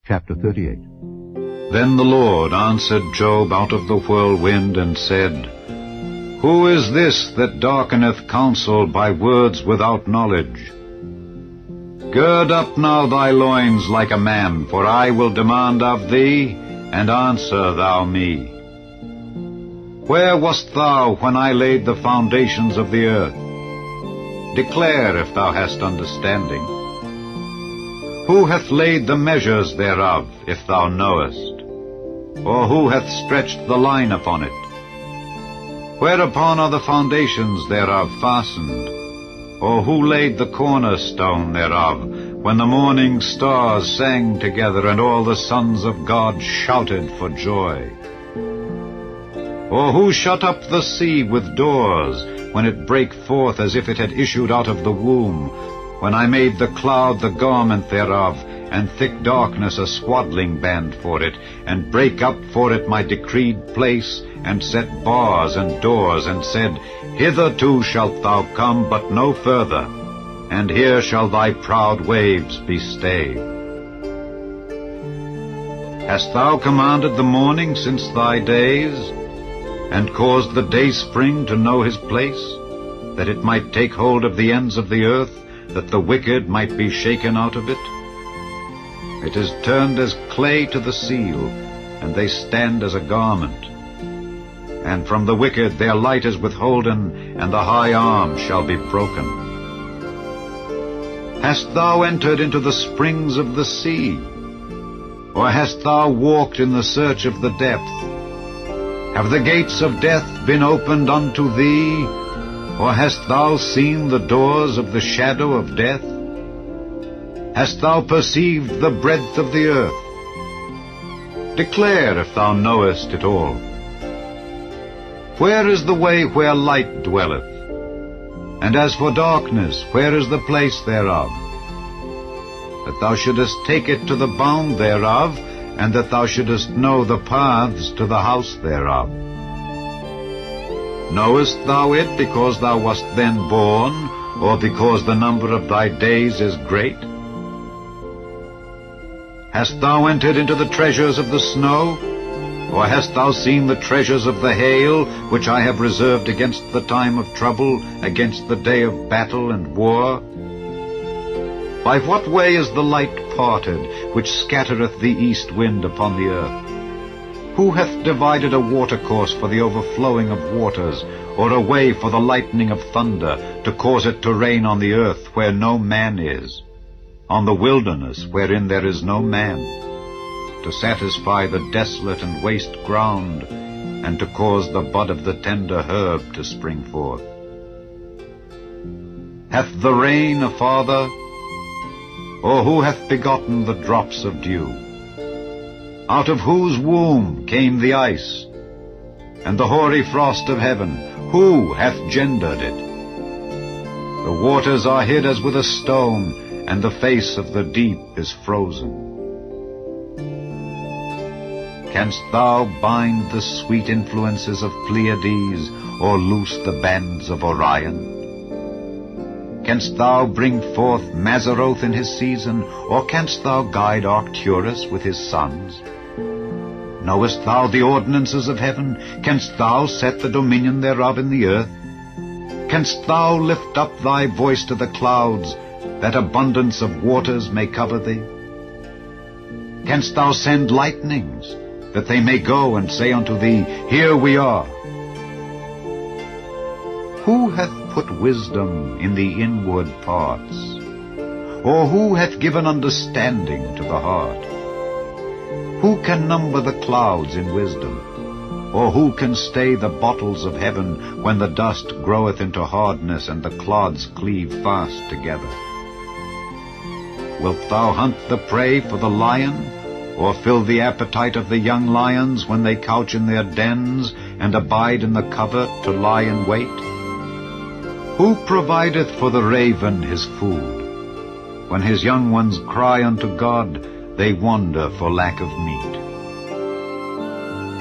Chapter 38. Then the Lord answered Job out of the whirlwind, and said, Who is this that darkeneth counsel by words without knowledge? Gird up now thy loins like a man, for I will demand of thee, and answer thou me. Where wast thou when I laid the foundations of the earth? Declare if thou hast understanding. Who hath laid the measures thereof, if thou knowest? Or who hath stretched the line upon it? Whereupon are the foundations thereof fastened? Or who laid the cornerstone thereof, when the morning stars sang together, and all the sons of God shouted for joy? Or who shut up the sea with doors, when it brake forth as if it had issued out of the womb, when I made the cloud the garment thereof, and thick darkness a swaddling band for it, and brake up for it my decreed place, and set bars and doors, and said, Hitherto shalt thou come, but no further, and here shall thy proud waves be stayed. Hast thou commanded the morning since thy days, and caused the dayspring to know his place, that it might take hold of the ends of the earth, that the wicked might be shaken out of it? It is turned as clay to the seal, and they stand as a garment. And from the wicked their light is withholden, and the high arm shall be broken. Hast thou entered into the springs of the sea? Or hast thou walked in the search of the depth? Have the gates of death been opened unto thee? Or hast thou seen the doors of the shadow of death? Hast thou perceived the breadth of the earth? Declare if thou knowest it all. Where is the way where light dwelleth? And as for darkness, where is the place thereof? That thou shouldest take it to the bound thereof, and that thou shouldest know the paths to the house thereof. Knowest thou it because thou wast then born, or because the number of thy days is great? Hast thou entered into the treasures of the snow? Or hast thou seen the treasures of the hail, which I have reserved against the time of trouble, against the day of battle and war? By what way is the light parted, which scattereth the east wind upon the earth? Who hath divided a watercourse for the overflowing of waters, or a way for the lightning of thunder, to cause it to rain on the earth where no man is, on the wilderness wherein there is no man, to satisfy the desolate and waste ground, and to cause the bud of the tender herb to spring forth? Hath the rain a father? Or who hath begotten the drops of dew? Out of whose womb came the ice, and the hoary frost of heaven? Who hath gendered it? The waters are hid as with a stone, and the face of the deep is frozen. Canst thou bind the sweet influences of Pleiades, or loose the bands of Orion? Canst thou bring forth Mazzaroth in his season, or canst thou guide Arcturus with his sons? Knowest thou the ordinances of heaven? Canst thou set the dominion thereof in the earth? Canst thou lift up thy voice to the clouds, that abundance of waters may cover thee? Canst thou send lightnings, that they may go and say unto thee, Here we are? Who hath put wisdom in the inward parts? Or who hath given understanding to the heart? Who can number the clouds in wisdom? Or who can stay the bottles of heaven, when the dust groweth into hardness, and the clods cleave fast together? Wilt thou hunt the prey for the lion, or fill the appetite of the young lions when they couch in their dens, and abide in the covert to lie in wait? Who provideth for the raven his food? When his young ones cry unto God, they wander for lack of meat.